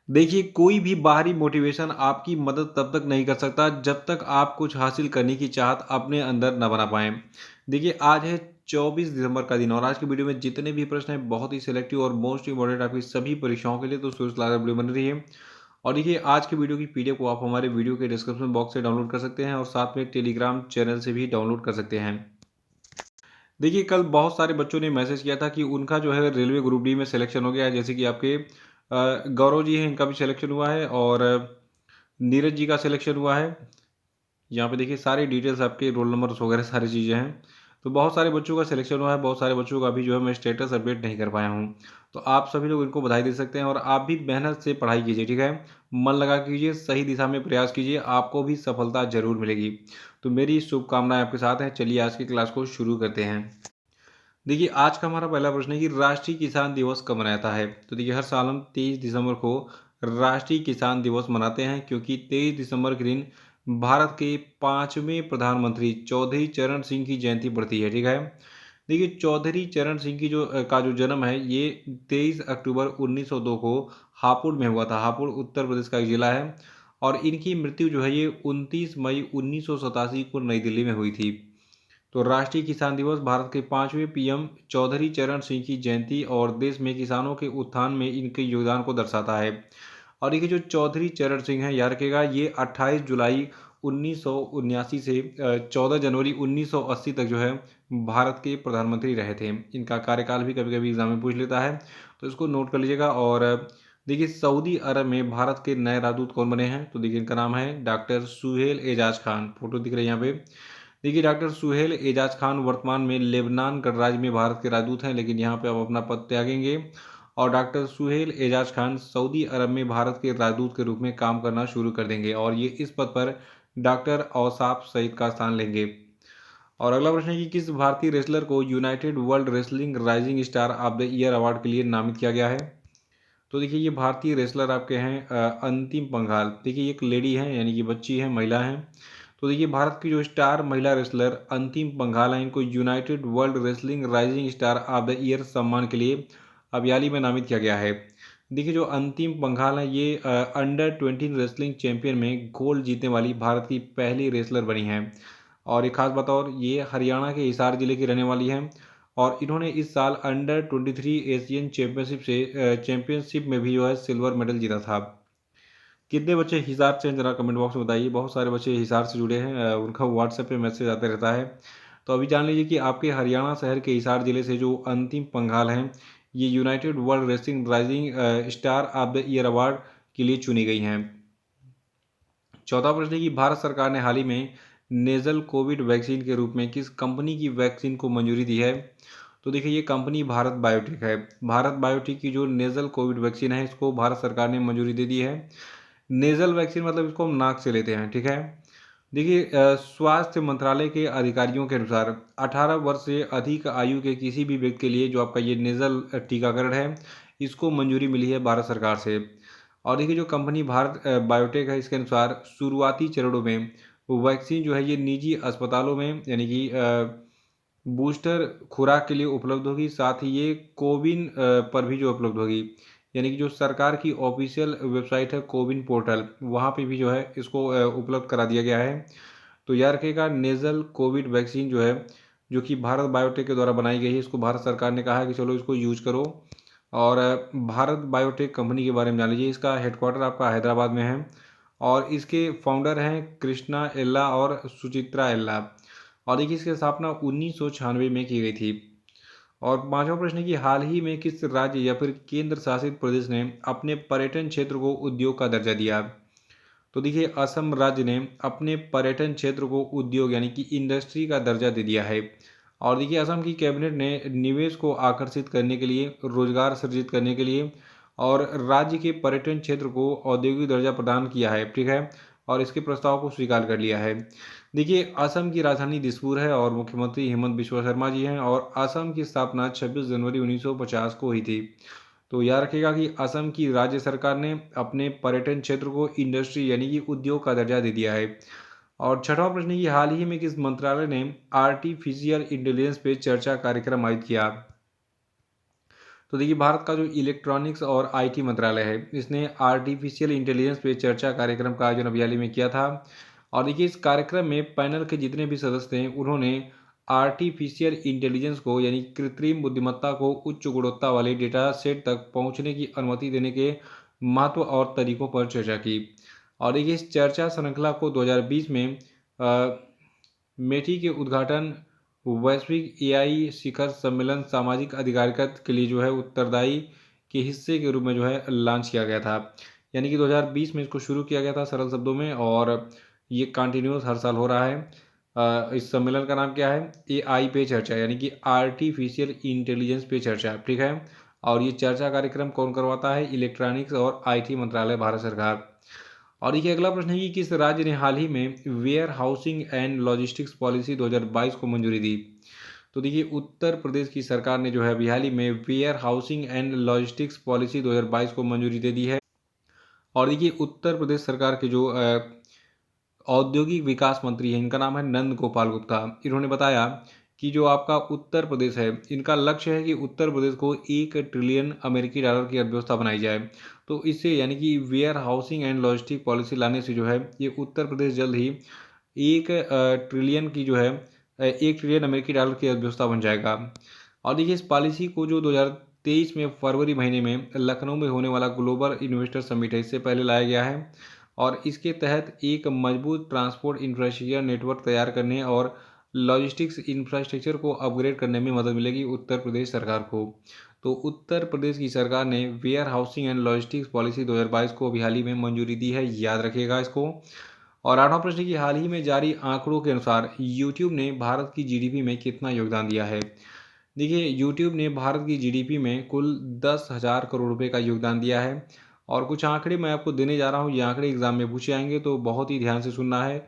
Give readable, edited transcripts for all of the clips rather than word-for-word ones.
देखिए, कोई भी बाहरी मोटिवेशन आपकी मदद तब तक नहीं कर सकता जब तक आप कुछ हासिल करने की चाहत अपने अंदर न बना पाएँ। देखिए, आज है 24 दिसंबर का दिन और आज की वीडियो में जितने भी प्रश्न हैं बहुत ही सिलेक्टिव और मोस्ट इम्पोर्टेंट आपकी सभी परीक्षाओं के लिए, तो सोच लाकर वीडियो बन रही है। और देखिए, आज की वीडियो की पीडीएफ को आप हमारे वीडियो के डिस्क्रिप्शन बॉक्स से डाउनलोड कर सकते हैं और साथ में टेलीग्राम चैनल से भी डाउनलोड कर सकते हैं। देखिए, कल बहुत सारे बच्चों ने मैसेज किया था कि उनका जो है रेलवे ग्रुप डी में सिलेक्शन हो गया है। जैसे कि आपके गौरव जी हैं, इनका भी सिलेक्शन हुआ है और नीरज जी का सिलेक्शन हुआ है। यहाँ पे देखिए सारी डिटेल्स आपके रोल नंबर्स वगैरह सारी चीज़ें हैं। तो बहुत सारे बच्चों का सिलेक्शन हुआ है, बहुत सारे बच्चों का अभी जो है मैं स्टेटस अपडेट नहीं कर पाया हूँ। तो आप सभी लोग इनको बधाई दे सकते हैं और आप भी मेहनत से पढ़ाई कीजिए, ठीक है? मन लगा कीजिए, सही दिशा में प्रयास कीजिए, आपको भी सफलता ज़रूर मिलेगी। तो मेरी शुभकामनाएँ आपके साथ हैं। चलिए आज की क्लास को शुरू करते हैं। देखिए, आज का हमारा पहला प्रश्न है कि राष्ट्रीय किसान दिवस कब मनाया जाता है? तो देखिए, हर साल हम 23 दिसंबर को राष्ट्रीय किसान दिवस मनाते हैं क्योंकि 23 दिसंबर के दिन भारत के 5वें प्रधानमंत्री चौधरी चरण सिंह की जयंती पड़ती है, ठीक है? देखिए, चौधरी चरण सिंह की का जो जन्म है ये 23 अक्टूबर 1902 को हापुड़ में हुआ था। हापुड़ उत्तर प्रदेश का एक जिला है और इनकी मृत्यु जो है ये 29 मई 1987 को नई दिल्ली में हुई थी। तो राष्ट्रीय किसान दिवस भारत के 5वें पीएम चौधरी चरण सिंह की जयंती और देश में किसानों के उत्थान में इनके योगदान को दर्शाता है। और ये जो चौधरी चरण सिंह है, याद रखिएगा, ये 28 जुलाई 1979 से 14 जनवरी 1980 तक जो है भारत के प्रधानमंत्री रहे थे। इनका कार्यकाल भी कभी कभी एग्जाम में पूछ लेता है, तो इसको नोट कर लीजिएगा। और देखिए, सऊदी अरब में भारत के नए राजदूत कौन बने हैं? तो देखिए, इनका नाम है डॉक्टर सुहेल एजाज खान। फोटो दिख रही है यहाँ पे। देखिए, डॉक्टर सुहेल एजाज खान वर्तमान में लेबनान गणराज्य में भारत के राजदूत हैं, लेकिन यहाँ पे अब अपना पद त्यागेंगे। और डॉक्टर सुहेल एजाज खान सऊदी अरब में भारत के राजदूत के रूप में काम करना शुरू कर देंगे और ये इस पद पर डॉक्टर औसाफ सईद का स्थान लेंगे। और अगला प्रश्न है कि किस भारतीय रेसलर को United world wrestling rising star of the year award के लिए नामित किया गया है? तो देखिए, ये भारतीय रेसलर आपके हैं अंतिम पंघाल। देखिए, ये एक लेडी है, यानी कि बच्ची है, महिला है। तो देखिए, भारत की जो स्टार महिला रेसलर अंतिम पंघाल है, इनको United world wrestling rising star of the year सम्मान के लिए अब हाल ही में नामित किया गया है। देखिए, जो अंतिम पंघाल है ये अंडर 20 रेसलिंग चैंपियन में गोल्ड जीतने वाली भारत की पहली रेसलर बनी है। और एक खास बात और, ये हरियाणा के हिसार जिले की रहने वाली है और इन्होंने इस साल अंडर 23 एशियन चैंपियनशिप में भी जो है सिल्वर मेडल जीता था। कितने बच्चे हिसार से हैं जरा कमेंट बॉक्स में बताइए। बहुत सारे बच्चे हिसार से जुड़े हैं, उनका व्हाट्सएप पे मैसेज आता रहता है। तो अभी जान लीजिए कि आपके हरियाणा शहर के हिसार जिले से जो अंतिम पंघाल हैं, ये United world wrestling rising star of the year award के लिए चुनी गई हैं। चौथा प्रश्न है कि भारत सरकार ने हाल ही में नेजल कोविड वैक्सीन के रूप में किस कंपनी की वैक्सीन को मंजूरी दी है? तो देखिए, ये कंपनी भारत बायोटेक है। भारत बायोटेक की जो नेजल कोविड वैक्सीन है, इसको भारत सरकार ने मंजूरी दे दी है। नेजल वैक्सीन मतलब इसको हम नाक से लेते हैं, ठीक है? देखिए, स्वास्थ्य मंत्रालय के अधिकारियों के अनुसार 18 वर्ष से अधिक आयु के किसी भी व्यक्ति के लिए जो आपका ये नेजल टीकाकरण है, इसको मंजूरी मिली है भारत सरकार से। और देखिए, जो कंपनी भारत बायोटेक है, इसके अनुसार शुरुआती चरणों में वैक्सीन जो है ये निजी अस्पतालों में, यानी कि बूस्टर खुराक के लिए उपलब्ध होगी। साथ ही ये कोविन पर भी जो उपलब्ध होगी, यानी कि जो सरकार की ऑफिशियल वेबसाइट है कोविन पोर्टल, वहाँ पे भी जो है इसको उपलब्ध करा दिया गया है। तो याद रखिएगा, नेजल कोविड वैक्सीन जो है, जो कि भारत बायोटेक के द्वारा बनाई गई है, इसको भारत सरकार ने कहा है कि चलो इसको यूज करो। और भारत बायोटेक कंपनी के बारे में जान लीजिए। इसका हेडक्वार्टर आपका हैदराबाद में है और इसके फाउंडर हैं कृष्णा एल्ला और सुचित्रा एल्ला। और देखिए, इसकी स्थापना 1996 में की गई थी। और पांचवा प्रश्न है कि हाल ही में किस राज्य या फिर केंद्र शासित प्रदेश ने अपने पर्यटन क्षेत्र को उद्योग का दर्जा दिया? तो देखिए, असम राज्य ने अपने पर्यटन क्षेत्र को उद्योग यानी कि इंडस्ट्री का दर्जा दे दिया है। और देखिए, असम की कैबिनेट ने निवेश को आकर्षित करने के लिए, रोजगार सृजित करने के लिए और राज्य के पर्यटन क्षेत्र को औद्योगिक दर्जा प्रदान किया है, ठीक है? और इसके प्रस्ताव को स्वीकार कर लिया है। देखिए, असम की राजधानी दिसपुर है और मुख्यमंत्री हेमंत बिश्वा शर्मा जी हैं और असम की स्थापना 26 जनवरी 1950 को हुई थी। तो याद रखिएगा कि असम की राज्य सरकार ने अपने पर्यटन क्षेत्र को इंडस्ट्री यानी कि उद्योग का दर्जा दे दिया है। और छठवां प्रश्न है कि हाल ही में किस मंत्रालय ने आर्टिफिशियल इंटेलिजेंस पे चर्चा कार्यक्रम आयोजित किया? तो देखिए भारत का जो इलेक्ट्रॉनिक्स और आईटी मंत्रालय है, इसने आर्टिफिशियल इंटेलिजेंस पे चर्चा कार्यक्रम का आयोजन अभी हाल ही में किया था। और देखिए इस कार्यक्रम में पैनल के जितने भी सदस्य थे, उन्होंने आर्टिफिशियल इंटेलिजेंस को यानी कृत्रिम बुद्धिमत्ता को उच्च गुणवत्ता वाले डेटा सेट तक पहुंचने की अनुमति देने के महत्व और तरीकों पर चर्चा की। और देखिए इस चर्चा श्रृंखला को 2020 में मेटी के उद्घाटन वैश्विक एआई शिखर सम्मेलन सामाजिक अधिकारिता के लिए जो है उत्तरदायी के हिस्से के रूप में जो है लॉन्च किया गया था। यानी कि 2020 में इसको शुरू किया गया था सरल शब्दों में, और ये कंटिन्यूस हर साल हो रहा है। इस सम्मेलन का नाम क्या है? एआई पे चर्चा, यानी कि आर्टिफिशियल इंटेलिजेंस पे चर्चा, ठीक है। और ये चर्चा कार्यक्रम कौन करवाता है? इलेक्ट्रॉनिक्स और आईटी मंत्रालय, भारत सरकार। और देखिए अगला प्रश्न है कि किस राज्य ने हाल ही में warehousing and logistics policy 2022 को मंजूरी दी? तो देखिए उत्तर प्रदेश की सरकार ने जो है अभी हाल ही में warehousing and logistics policy 2022 को मंजूरी दे दी है। और देखिए उत्तर प्रदेश सरकार के जो औद्योगिक विकास मंत्री हैं, इनका नाम है नंद गोपाल गुप्ता। इन्होंने बताया कि जो आपका उत्तर प्रदेश है, इनका लक्ष्य है कि उत्तर प्रदेश को 1 ट्रिलियन अमेरिकी डॉलर की अर्थव्यवस्था बनाई जाए। तो इससे यानी कि warehousing and logistic policy लाने से जो है ये उत्तर प्रदेश जल्द ही 1 ट्रिलियन की जो है 1 ट्रिलियन अमेरिकी डॉलर की अर्थव्यवस्था बन जाएगा। और देखिए इस पॉलिसी को जो 2023 में फरवरी महीने में लखनऊ में होने वाला ग्लोबल इन्वेस्टर समिट है, इससे पहले लाया गया है। और इसके तहत एक मजबूत ट्रांसपोर्ट इंफ्रास्ट्रक्चर नेटवर्क तैयार करने और लॉजिस्टिक्स इंफ्रास्ट्रक्चर को अपग्रेड करने में मदद मिलेगी उत्तर प्रदेश सरकार को। तो उत्तर प्रदेश की सरकार ने warehousing and logistics policy 2022 को अभी हाल ही में मंजूरी दी है, याद रखिएगा इसको। और आठवां प्रश्न की हाल ही में जारी आंकड़ों के अनुसार यूट्यूब ने भारत की जीडीपी में कितना योगदान दिया है? देखिए यूट्यूब ने भारत की जीडीपी में कुल 10,000 करोड़ रुपए का योगदान दिया है। और कुछ आंकड़े मैं आपको देने जा रहा हूँ, ये आंकड़े एग्जाम में पूछे जाएंगे, तो बहुत ही ध्यान से सुनना है।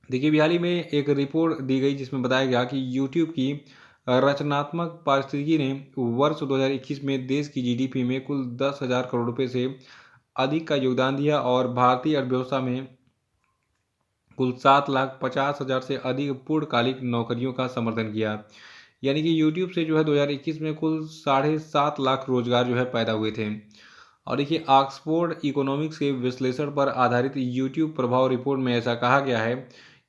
देखिए अभी हाल ही में एक रिपोर्ट दी गई जिसमें बताया गया कि यूट्यूब की रचनात्मक पारिस्थितिकी ने वर्ष 2021 में देश की जीडीपी में कुल 10,000 करोड़ रुपए से अधिक का योगदान दिया और भारतीय अर्थव्यवस्था में कुल 7,50,000 से अधिक पूर्णकालिक नौकरियों का समर्थन किया। यानी कि यूट्यूब से जो है 2021 में कुल 7.5 लाख रोजगार जो है पैदा हुए थे। और देखिए ऑक्सफोर्ड इकोनॉमिक्स के विश्लेषण पर आधारित यूट्यूब प्रभाव रिपोर्ट में ऐसा कहा गया है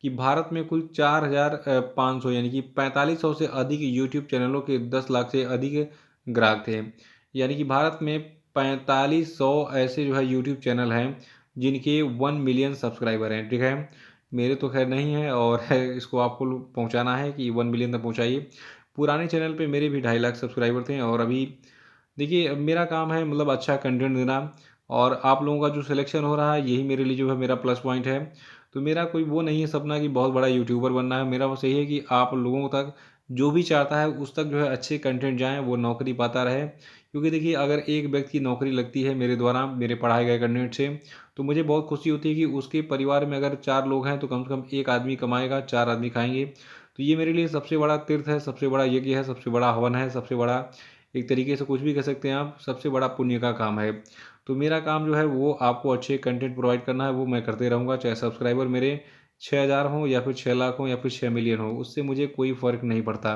कि भारत में कुल 4,500 यानी कि 4500 से अधिक यूट्यूब चैनलों के 10 लाख से अधिक ग्राहक थे। यानी कि भारत में 4500 ऐसे जो है यूट्यूब चैनल हैं जिनके 1 मिलियन सब्सक्राइबर हैं, ठीक है। मेरे तो खैर नहीं है, और इसको आपको पहुंचाना है कि 1 मिलियन तक पहुंचाइए। पुराने चैनल पे मेरे भी 2.5 लाख सब्सक्राइबर थे, और अभी देखिए अब मेरा काम है मतलब अच्छा कंटेंट देना, और आप लोगों का जो सिलेक्शन हो रहा है यही मेरे लिए जो है मेरा प्लस पॉइंट है। तो मेरा कोई वो नहीं है सपना कि बहुत बड़ा यूट्यूबर बनना है, मेरा बस यही है कि आप लोगों तक जो भी चाहता है उस तक जो है अच्छे कंटेंट जाएँ, वो नौकरी पाता रहे। क्योंकि देखिए अगर एक व्यक्ति की नौकरी लगती है मेरे द्वारा, मेरे पढ़ाए गए कंटेंट से, तो मुझे बहुत खुशी होती है कि उसके परिवार में अगर 4 लोग हैं तो कम से कम 1 आदमी कमाएगा, 4 आदमी खाएँगे। तो ये मेरे लिए सबसे बड़ा तीर्थ है, सबसे बड़ा यज्ञ है, सबसे बड़ा हवन है, सबसे बड़ा एक तरीके से कुछ भी कह सकते हैं आप, सबसे बड़ा पुण्य का काम है। तो मेरा काम जो है वो आपको अच्छे कंटेंट प्रोवाइड करना है, वो मैं करते रहूँगा, चाहे सब्सक्राइबर मेरे 6,000 हों या फिर 6 लाख हों या फिर 6 मिलियन हो, उससे मुझे कोई फ़र्क नहीं पड़ता।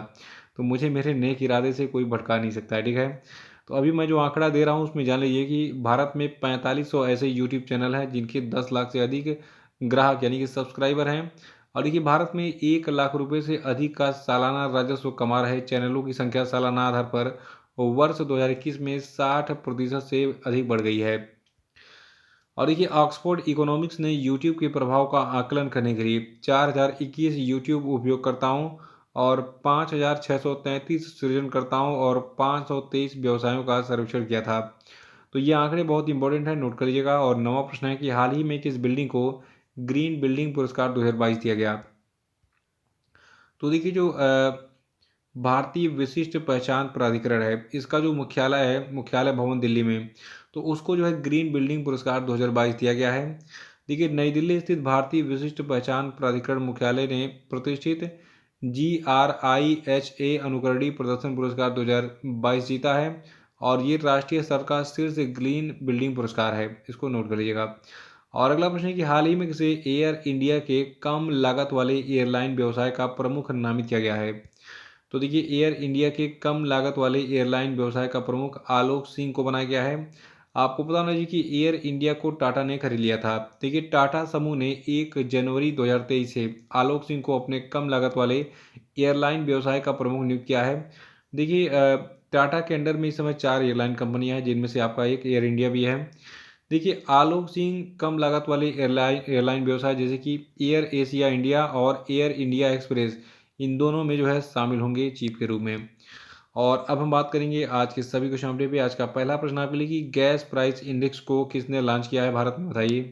तो मुझे मेरे नेक इरादे से कोई भटका नहीं सकता है, ठीक है। तो अभी मैं जो आंकड़ा दे रहा हूँ उसमें जान लीजिए कि भारत में 4500 ऐसे यूट्यूब चैनल हैं जिनके 10 लाख से अधिक ग्राहक यानी कि सब्सक्राइबर हैं। और देखिए भारत में 1 लाख रुपए से अधिक का सालाना राजस्व कमा रहे चैनलों की संख्या सालाना आधार पर वर्ष 2021 में 60% से अधिक बढ़ गई है। और देखिए ऑक्सफोर्ड इकोनॉमिक्स ने यूट्यूब के प्रभाव का आकलन करने के लिए 4,021 यूट्यूब उपयोगकर्ताओं और 5,633 सृजनकर्ताओं और 523 व्यवसायों का सर्वेक्षण किया था। तो ये आंकड़े बहुत इंपॉर्टेंट है, नोट कर लीजिएगा। और नवा प्रश्न है कि हाल ही में किस बिल्डिंग को ग्रीन बिल्डिंग पुरस्कार 2022 दिया गया? तो देखिए जो भारतीय विशिष्ट पहचान प्राधिकरण है, इसका जो मुख्यालय है, मुख्यालय भवन दिल्ली में, तो उसको जो है ग्रीन बिल्डिंग पुरस्कार 2022 दिया गया है। देखिए नई दिल्ली स्थित भारतीय विशिष्ट पहचान प्राधिकरण मुख्यालय ने प्रतिष्ठित GRIHA अनुकरणीय प्रदर्शन पुरस्कार 2022 जीता है। और ये राष्ट्रीय स्तर का शीर्ष ग्रीन बिल्डिंग पुरस्कार है, इसको नोट कर लीजिएगा। और अगला प्रश्न है कि हाल ही में किसे एयर इंडिया के कम लागत वाले एयरलाइन व्यवसाय का प्रमुख नामित किया गया है? तो देखिए एयर इंडिया के कम लागत वाले एयरलाइन व्यवसाय का प्रमुख आलोक सिंह को बनाया गया है। आपको पता होना चाहिए कि एयर इंडिया को टाटा ने खरीद लिया था। देखिए टाटा समूह ने 1 जनवरी 2023 से आलोक सिंह को अपने कम लागत वाले एयरलाइन व्यवसाय का प्रमुख नियुक्त किया है। देखिए टाटा के अंडर में इस समय 4 एयरलाइन कंपनियां हैं, जिनमें से आपका एक एयर इंडिया भी है। देखिए आलोक सिंह कम लागत वाले एयरलाइन व्यवसाय जैसे कि एयर एशिया इंडिया और एयर इंडिया एक्सप्रेस, इन दोनों में जो है शामिल होंगे चीफ के रूप में। और अब हम बात करेंगे आज के सभी क्वेश्चन अपडेट पे। आज का पहला प्रश्न आपके लिए कि गैस प्राइस इंडेक्स को किसने लॉन्च किया है भारत में, बताइए।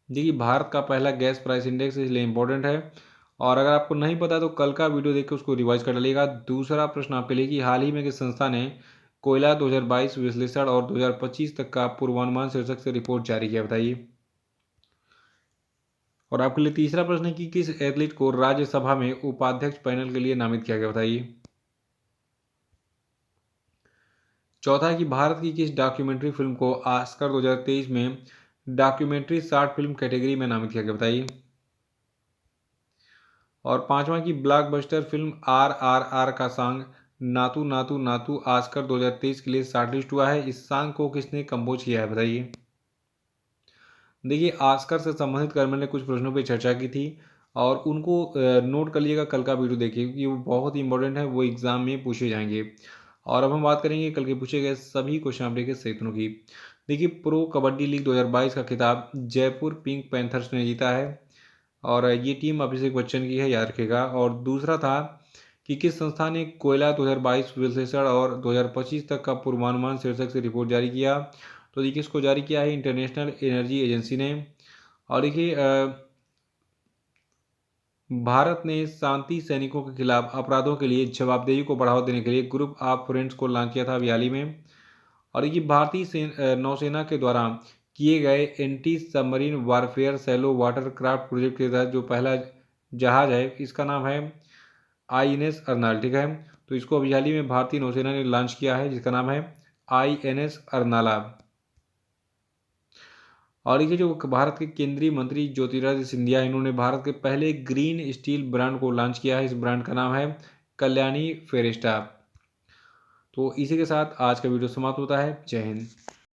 देखिए भारत का पहला गैस प्राइस इंडेक्स इसलिए इंपॉर्टेंट है, और अगर आपको नहीं पता तो कल का वीडियो देख के उसको रिवाइज कर डालिएगा। दूसरा प्रश्न आपके लिए कि हाल ही में किस संस्था ने कोयला 2022 विश्लेषण और 2025 तक का पूर्वानुमान शीर्षक से रिपोर्ट जारी किया, बताइए। और आपके लिए तीसरा प्रश्न है कि किस एथलीट को राज्यसभा में उपाध्यक्ष पैनल के लिए नामित किया गया, बताइए। चौथा है कि भारत की किस डॉक्यूमेंट्री फिल्म को ऑस्कर 2023 में डॉक्यूमेंट्री शॉर्ट फिल्म कैटेगरी में नामित किया गया, बताइए। और पांचवा की ब्लॉकबस्टर फिल्म RRR का सॉन्ग नातू नातू नातू ऑस्कर 2023 के लिए शॉर्टलिस्ट हुआ है। इस सॉन्ग को किसने कंपोज किया है, बताइए। देखिए ऑस्कर से संबंधित कर्मल ने कुछ प्रश्नों पर चर्चा की थी, और उनको नोट कर लीजिएगा, कल का वीडियो देखिए क्योंकि वो बहुत ही इंपॉर्टेंट है, वो एग्जाम में पूछे जाएंगे। और अब हम बात करेंगे कल के पूछे गए सभी क्वेश्चन अपडेट के क्षेत्रों की। देखिए प्रो कबड्डी लीग 2022 का खिताब जयपुर पिंक पैंथर्स ने जीता है, और ये टीम अभिषेक बच्चन की है, याद रखेगा। और दूसरा था कि किस संस्था ने कोयला 2022 विश्लेषण और 2025 तक का पूर्वानुमान शीर्षक से रिपोर्ट जारी किया, तो देखिए इसको जारी किया है इंटरनेशनल एनर्जी एजेंसी ने। और देखिए भारत ने शांति सैनिकों के खिलाफ अपराधों के लिए जवाबदेही को बढ़ावा देने के लिए ग्रुप ऑफ फ्रेंड्स को लॉन्च किया था अभी हाल ही में। और ये भारतीय नौसेना के द्वारा किए गए anti submarine warfare shallow water craft project के तहत जो पहला जहाज है, इसका नाम है INS अर्नाल, ठीक है। तो इसको अभी हाल ही में भारतीय नौसेना ने लॉन्च किया है, जिसका नाम है INS अर्नाला। और ये जो भारत के केंद्रीय मंत्री ज्योतिरादित्य सिंधिया, इन्होंने भारत के पहले ग्रीन स्टील ब्रांड को लॉन्च किया है। इस ब्रांड का नाम है कल्याणी फेरेस्टा। तो इसी के साथ आज का वीडियो समाप्त होता है। जय हिंद।